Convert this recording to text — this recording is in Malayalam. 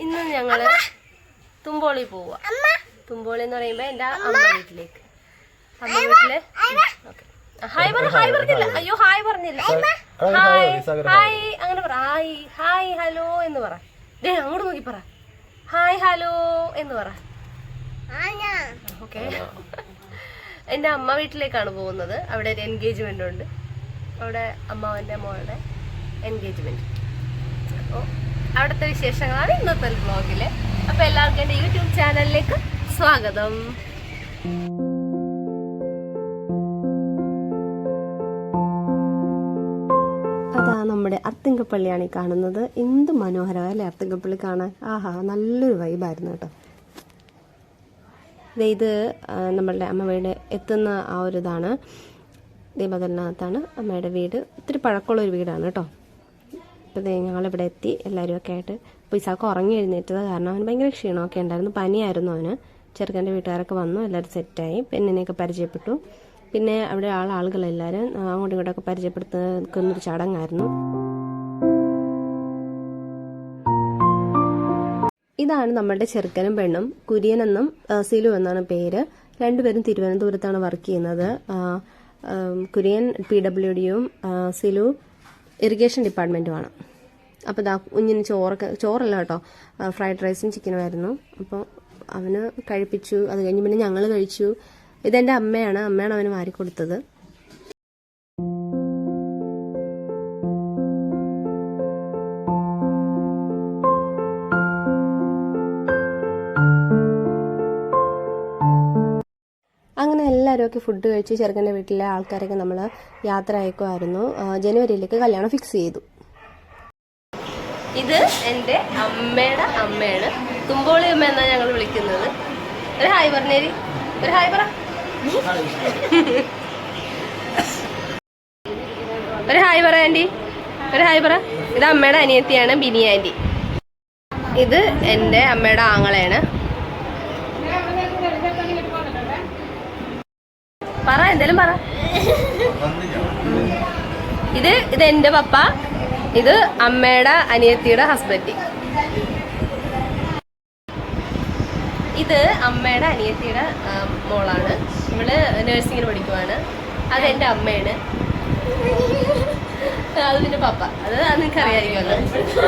ഇന്ന് ഞങ്ങള് തുമ്പോളി പോവാ. തുമ്പോളി എന്ന് പറയുമ്പോ എന്റെ അമ്മ വീട്ടിലേക്ക്. അമ്മ വീട്ടില് ഹായ് പറഞ്ഞില്ല. അയ്യോ ഹായ് പറഞ്ഞില്ല. ഹായ് അങ്ങനെ പറ. ഹായ് ഹലോ എന്ന് പറ. അങ്ങോട്ട് നോക്കി പറ. ഹായ് ഹലോ എന്ന് പറ. ഓക്കെ. എന്റെ അമ്മ വീട്ടിലേക്കാണ് പോകുന്നത്. അവിടെ ഒരു എൻഗേജ്മെന്റ് ഉണ്ട്. അവിടെ അമ്മാവന്റെ മോളുടെ എൻഗേജ്മെന്റ്. അപ്പോൾ അവിടുത്തെ വിശേഷങ്ങളാണ് ഇന്നത്തെ വ്ലോഗില്. അപ്പൊ എല്ലാവർക്കും എന്റെ യൂട്യൂബ് ചാനലിലേക്ക് സ്വാഗതം. അതാ നമ്മുടെ അർത്തിങ്കപ്പള്ളിയാണ് ഈ കാണുന്നത്. എന്ത് മനോഹരമല്ലേ അർത്തിങ്കപ്പള്ളി കാണാൻ. ആഹാ, നല്ലൊരു വൈബായിരുന്നു കേട്ടോ. ഇത് നമ്മളുടെ അമ്മ വീട് എത്തുന്ന ആ ഒരു ഇതാണ്. ദീപതലിനകത്താണ് അമ്മയുടെ വീട്. ഒത്തിരി പഴക്കമുള്ളൊരു വീടാണ് കേട്ടോ. അപ്പോൾ ഞങ്ങളിവിടെ എത്തി എല്ലാവരും ഒക്കെ ആയിട്ട്. അപ്പോൾ ഇസാക്ക് ഉറങ്ങി എഴുന്നേറ്റത് കാരണം അവന് ഭയങ്കര ക്ഷീണമൊക്കെ ഉണ്ടായിരുന്നു. പനിയായിരുന്നു അവന്. ചെറുക്കൻ്റെ വീട്ടുകാരൊക്കെ വന്നു, എല്ലാവരും സെറ്റായി. പെണ്ണിനെയൊക്കെ പരിചയപ്പെട്ടു. പിന്നെ അവിടെ ആളുകളെല്ലാവരും അങ്ങോട്ടും ഇങ്ങോട്ടൊക്കെ പരിചയപ്പെടുത്തുന്നൊരു ചടങ്ങായിരുന്നു. ഇതാണ് നമ്മളുടെ ചെറുക്കനും പെണ്ണും. കുര്യനെന്നും സിലു എന്നാണ് പേര്. രണ്ടുപേരും തിരുവനന്തപുരത്താണ് വർക്ക് ചെയ്യുന്നത്. കുര്യൻ PWDയും സിലു ഇറിഗേഷൻ ഡിപ്പാർട്ട്മെൻറ്റുമാണ്. അപ്പോൾ ഇതാ കുഞ്ഞിന് ചോറല്ല കേട്ടോ, ഫ്രൈഡ് റൈസും ചിക്കനുമായിരുന്നു. അപ്പോൾ അവന് കഴിപ്പിച്ചു. അത് കഴിഞ്ഞ് പിന്നെ ഞങ്ങൾ കഴിച്ചു. ഇതെൻ്റെ അമ്മയാണ് അവന് വാരിക്കൊടുത്തത്. അങ്ങനെ എല്ലാവരും ഒക്കെ ഫുഡ് കഴിച്ച് ചെറുക്കൻ്റെ വീട്ടിലെ ആൾക്കാരൊക്കെ നമ്മൾ യാത്ര അയക്കുമായിരുന്നു. ജനുവരിയിലേക്ക് കല്യാണം ഫിക്സ് ചെയ്തു. ഇത് എൻ്റെ അമ്മയുടെ അമ്മയാണ്. തുമ്പോളി അമ്മ എന്നാണ് ഞങ്ങൾ വിളിക്കുന്നത്. ഒരു ഹായ് പറഞ്ഞേരി. ഒരു ഹായ് പറ. ഒരു ഹായ് പറ ആൻറ്റി. ഒരു ഹായ് പറ. ഇത് അമ്മയുടെ അനിയത്തിയാണ് ബിനി ആൻറ്റി. ഇത് എൻ്റെ അമ്മയുടെ ആങ്ങളയാണ്. പറ, എന്തേലും പറ. ഇത് എന്റെ പപ്പ. ഇത് അമ്മയുടെ അനിയത്തിയുടെ ഹസ്ബൻഡ്. ഇത് അമ്മയുടെ അനിയത്തിയുടെ മോളാണ്. ഇവള് നഴ്സിങ്ങിന് പഠിക്കുവാണ്. അത് എന്റെ അമ്മയാണ്. അത് പിന്നെ പപ്പ. അത് നിങ്ങൾക്ക് അറിയാമായിരിക്കുമല്ലോ.